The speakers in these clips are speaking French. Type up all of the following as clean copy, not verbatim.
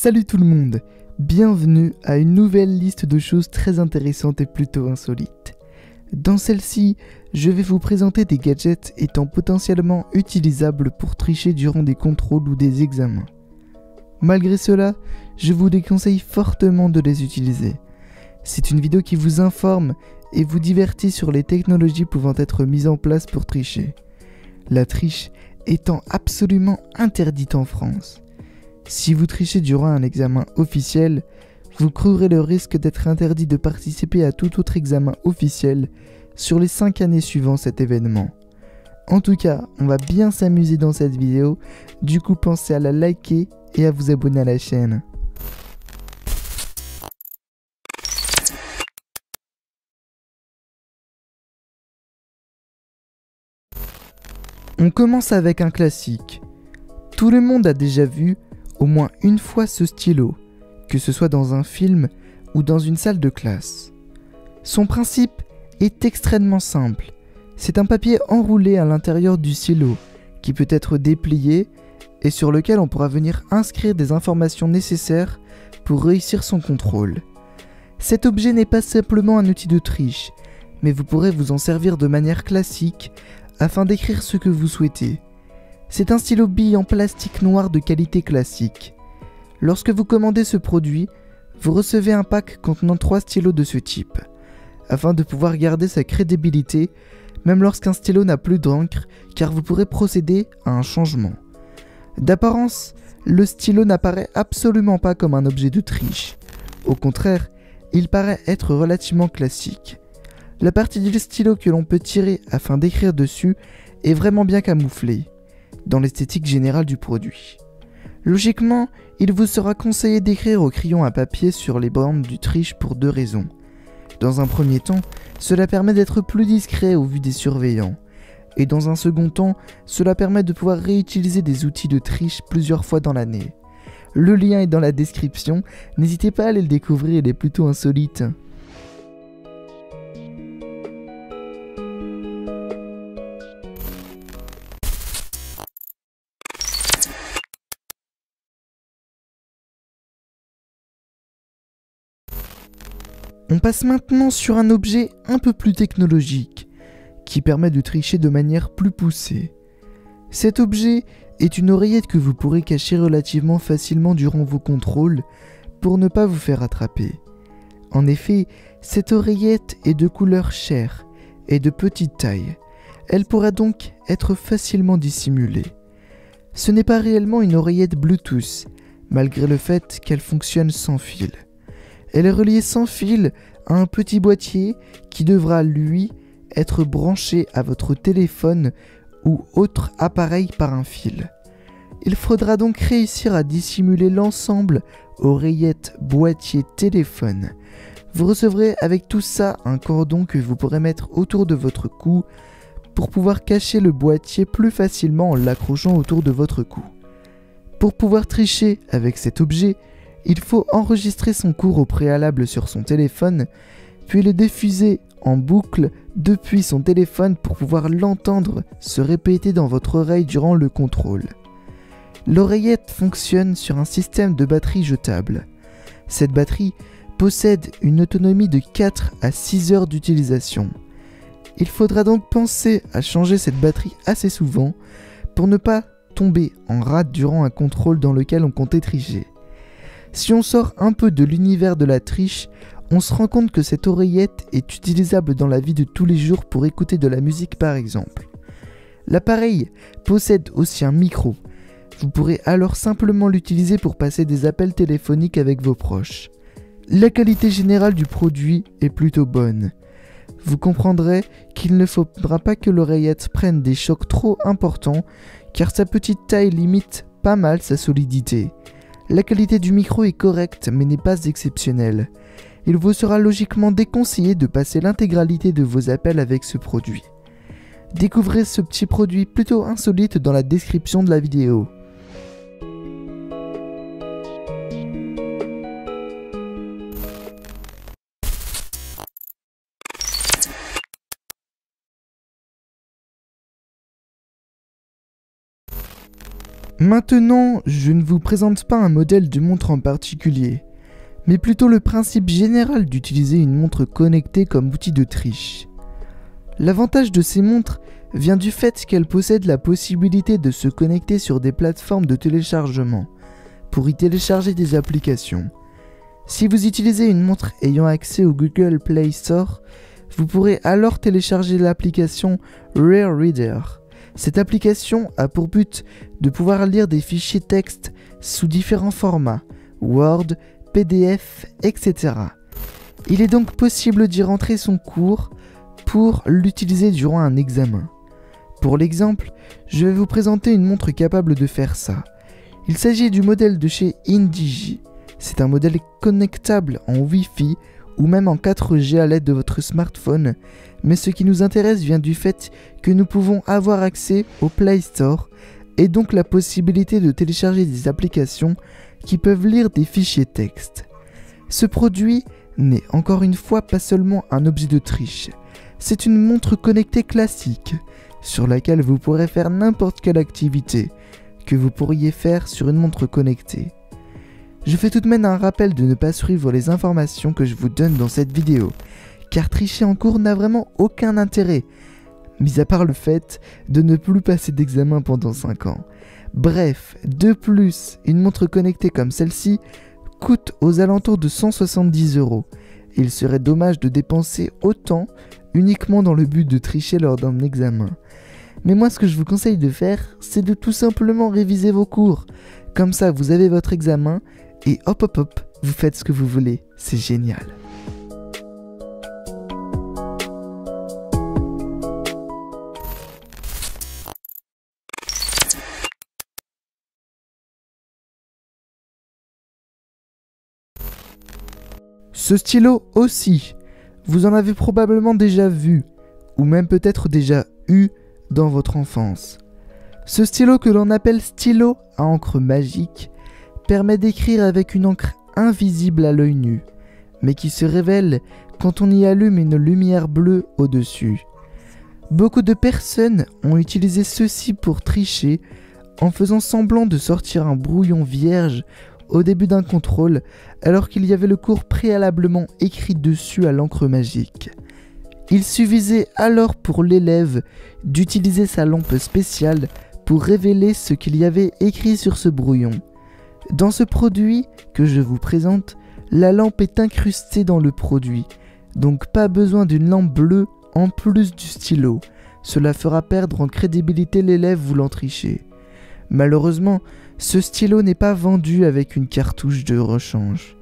Salut tout le monde, bienvenue à une nouvelle liste de choses très intéressantes et plutôt insolites. Dans celle-ci, je vais vous présenter des gadgets étant potentiellement utilisables pour tricher durant des contrôles ou des examens. Malgré cela, je vous déconseille fortement de les utiliser. C'est une vidéo qui vous informe et vous divertit sur les technologies pouvant être mises en place pour tricher. La triche étant absolument interdite en France. Si vous trichez durant un examen officiel, vous courez le risque d'être interdit de participer à tout autre examen officiel sur les 5 années suivant cet événement. En tout cas, on va bien s'amuser dans cette vidéo, du coup pensez à la liker et à vous abonner à la chaîne. On commence avec un classique. Tout le monde a déjà vu au moins une fois ce stylo, que ce soit dans un film ou dans une salle de classe. Son principe est extrêmement simple. C'est un papier enroulé à l'intérieur du stylo qui peut être déplié et sur lequel on pourra venir inscrire des informations nécessaires pour réussir son contrôle. Cet objet n'est pas simplement un outil de triche, mais vous pourrez vous en servir de manière classique afin d'écrire ce que vous souhaitez. C'est un stylo bille en plastique noir de qualité classique. Lorsque vous commandez ce produit, vous recevez un pack contenant 3 stylos de ce type, afin de pouvoir garder sa crédibilité, même lorsqu'un stylo n'a plus d'encre, car vous pourrez procéder à un changement. D'apparence, le stylo n'apparaît absolument pas comme un objet de triche. Au contraire, il paraît être relativement classique. La partie du stylo que l'on peut tirer afin d'écrire dessus est vraiment bien camouflée dans l'esthétique générale du produit. Logiquement, il vous sera conseillé d'écrire au crayon à papier sur les bornes du triche pour 2 raisons. Dans un premier temps, cela permet d'être plus discret au vu des surveillants. Et dans un second temps, cela permet de pouvoir réutiliser des outils de triche plusieurs fois dans l'année. Le lien est dans la description, n'hésitez pas à aller le découvrir, il est plutôt insolite. On passe maintenant sur un objet un peu plus technologique, qui permet de tricher de manière plus poussée. Cet objet est une oreillette que vous pourrez cacher relativement facilement durant vos contrôles pour ne pas vous faire attraper. En effet, cette oreillette est de couleur chair et de petite taille. Elle pourra donc être facilement dissimulée. Ce n'est pas réellement une oreillette Bluetooth, malgré le fait qu'elle fonctionne sans fil. Elle est reliée sans fil à un petit boîtier qui devra, lui, être branché à votre téléphone ou autre appareil par un fil. Il faudra donc réussir à dissimuler l'ensemble oreillette, boîtier, téléphone. Vous recevrez avec tout ça un cordon que vous pourrez mettre autour de votre cou pour pouvoir cacher le boîtier plus facilement en l'accrochant autour de votre cou. Pour pouvoir tricher avec cet objet, il faut enregistrer son cours au préalable sur son téléphone, puis le diffuser en boucle depuis son téléphone pour pouvoir l'entendre se répéter dans votre oreille durant le contrôle. L'oreillette fonctionne sur un système de batterie jetable. Cette batterie possède une autonomie de 4 à 6 heures d'utilisation. Il faudra donc penser à changer cette batterie assez souvent pour ne pas tomber en rade durant un contrôle dans lequel on comptait tricher. Si on sort un peu de l'univers de la triche, on se rend compte que cette oreillette est utilisable dans la vie de tous les jours pour écouter de la musique par exemple. L'appareil possède aussi un micro. Vous pourrez alors simplement l'utiliser pour passer des appels téléphoniques avec vos proches. La qualité générale du produit est plutôt bonne. Vous comprendrez qu'il ne faudra pas que l'oreillette prenne des chocs trop importants car sa petite taille limite pas mal sa solidité. La qualité du micro est correcte mais n'est pas exceptionnelle. Il vous sera logiquement déconseillé de passer l'intégralité de vos appels avec ce produit. Découvrez ce petit produit plutôt insolite dans la description de la vidéo. Maintenant, je ne vous présente pas un modèle de montre en particulier, mais plutôt le principe général d'utiliser une montre connectée comme outil de triche. L'avantage de ces montres vient du fait qu'elles possèdent la possibilité de se connecter sur des plateformes de téléchargement pour y télécharger des applications. Si vous utilisez une montre ayant accès au Google Play Store, vous pourrez alors télécharger l'application Rare Reader. Cette application a pour but de pouvoir lire des fichiers texte sous différents formats, Word, PDF, etc. Il est donc possible d'y rentrer son cours pour l'utiliser durant un examen. Pour l'exemple, je vais vous présenter une montre capable de faire ça. Il s'agit du modèle de chez Indigi. C'est un modèle connectable en Wi-Fi ou même en 4G à l'aide de votre smartphone, mais ce qui nous intéresse vient du fait que nous pouvons avoir accès au Play Store et donc la possibilité de télécharger des applications qui peuvent lire des fichiers texte. Ce produit n'est encore une fois pas seulement un objet de triche, c'est une montre connectée classique sur laquelle vous pourrez faire n'importe quelle activité que vous pourriez faire sur une montre connectée. Je fais tout de même un rappel de ne pas suivre les informations que je vous donne dans cette vidéo, car tricher en cours n'a vraiment aucun intérêt, mis à part le fait de ne plus passer d'examen pendant 5 ans. Bref, de plus, une montre connectée comme celle-ci coûte aux alentours de 170 €. Il serait dommage de dépenser autant uniquement dans le but de tricher lors d'un examen. Mais moi, ce que je vous conseille de faire, c'est de tout simplement réviser vos cours. Comme ça, vous avez votre examen et hop hop hop, vous faites ce que vous voulez. C'est génial. Ce stylo aussi, vous en avez probablement déjà vu, ou même peut-être déjà eu dans votre enfance. Ce stylo que l'on appelle stylo à encre magique permet d'écrire avec une encre invisible à l'œil nu, mais qui se révèle quand on y allume une lumière bleue au-dessus. Beaucoup de personnes ont utilisé ceci pour tricher en faisant semblant de sortir un brouillon vierge au début d'un contrôle alors qu'il y avait le cours préalablement écrit dessus à l'encre magique. Il suffisait alors pour l'élève d'utiliser sa lampe spéciale pour révéler ce qu'il y avait écrit sur ce brouillon. Dans ce produit que je vous présente, la lampe est incrustée dans le produit, donc pas besoin d'une lampe bleue en plus du stylo. Cela fera perdre en crédibilité l'élève voulant tricher. Malheureusement, ce stylo n'est pas vendu avec une cartouche de rechange.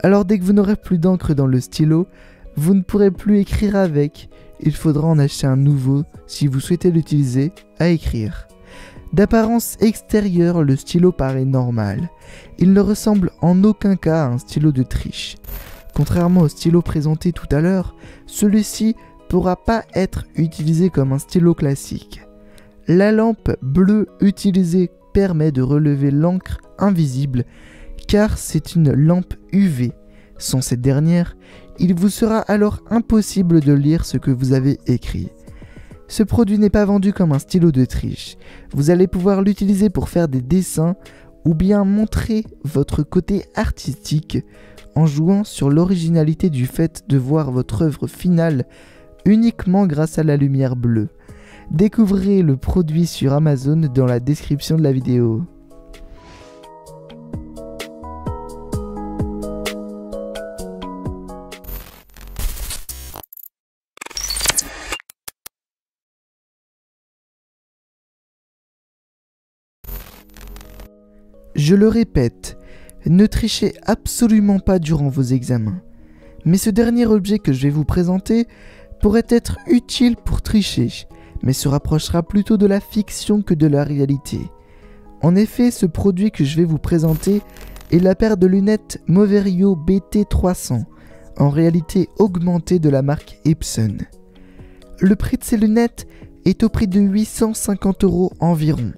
Alors dès que vous n'aurez plus d'encre dans le stylo, vous ne pourrez plus écrire avec, il faudra en acheter un nouveau si vous souhaitez l'utiliser à écrire. D'apparence extérieure, le stylo paraît normal. Il ne ressemble en aucun cas à un stylo de triche. Contrairement au stylo présenté tout à l'heure, celui-ci ne pourra pas être utilisé comme un stylo classique. La lampe bleue utilisée permet de relever l'encre invisible car c'est une lampe UV. Sans cette dernière, il vous sera alors impossible de lire ce que vous avez écrit. Ce produit n'est pas vendu comme un stylo de triche. Vous allez pouvoir l'utiliser pour faire des dessins ou bien montrer votre côté artistique en jouant sur l'originalité du fait de voir votre œuvre finale uniquement grâce à la lumière bleue. Découvrez le produit sur Amazon dans la description de la vidéo. Je le répète, ne trichez absolument pas durant vos examens. Mais ce dernier objet que je vais vous présenter pourrait être utile pour tricher, mais se rapprochera plutôt de la fiction que de la réalité. En effet, ce produit que je vais vous présenter est la paire de lunettes Moverio BT300, en réalité augmentée de la marque Epson. Le prix de ces lunettes est au prix de 850 € environ,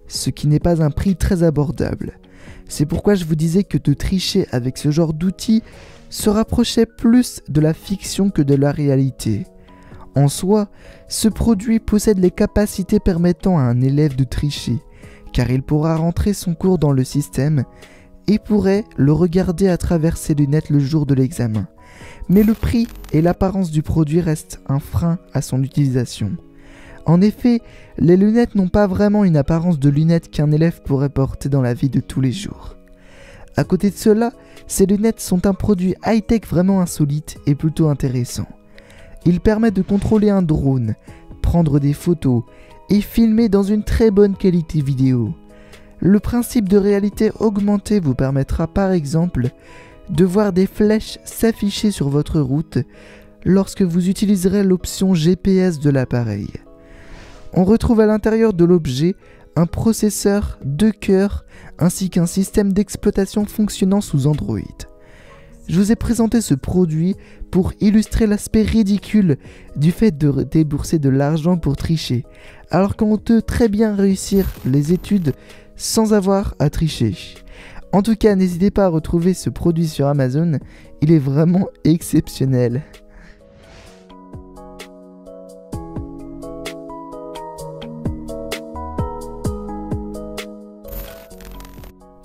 ce qui n'est pas un prix très abordable. C'est pourquoi je vous disais que de tricher avec ce genre d'outils se rapprochait plus de la fiction que de la réalité. En soi, ce produit possède les capacités permettant à un élève de tricher, car il pourra rentrer son cours dans le système et pourrait le regarder à travers ses lunettes le jour de l'examen. Mais le prix et l'apparence du produit restent un frein à son utilisation. En effet, les lunettes n'ont pas vraiment une apparence de lunettes qu'un élève pourrait porter dans la vie de tous les jours. À côté de cela, ces lunettes sont un produit high-tech vraiment insolite et plutôt intéressant. Il permet de contrôler un drone, prendre des photos et filmer dans une très bonne qualité vidéo. Le principe de réalité augmentée vous permettra par exemple de voir des flèches s'afficher sur votre route lorsque vous utiliserez l'option GPS de l'appareil. On retrouve à l'intérieur de l'objet un processeur 2 cœurs ainsi qu'un système d'exploitation fonctionnant sous Android. Je vous ai présenté ce produit pour illustrer l'aspect ridicule du fait de débourser de l'argent pour tricher, alors qu'on peut très bien réussir les études sans avoir à tricher. En tout cas, n'hésitez pas à retrouver ce produit sur Amazon, il est vraiment exceptionnel.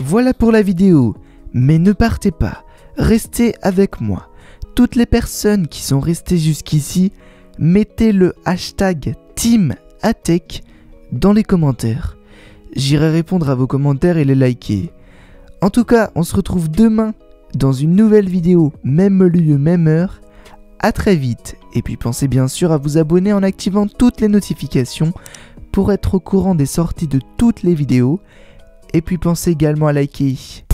Voilà pour la vidéo, mais ne partez pas, restez avec moi. Toutes les personnes qui sont restées jusqu'ici, mettez le hashtag TeamAtech dans les commentaires. J'irai répondre à vos commentaires et les liker. En tout cas, on se retrouve demain dans une nouvelle vidéo, même lieu, même heure. À très vite, et puis pensez bien sûr à vous abonner en activant toutes les notifications pour être au courant des sorties de toutes les vidéos. Et puis pensez également à liker.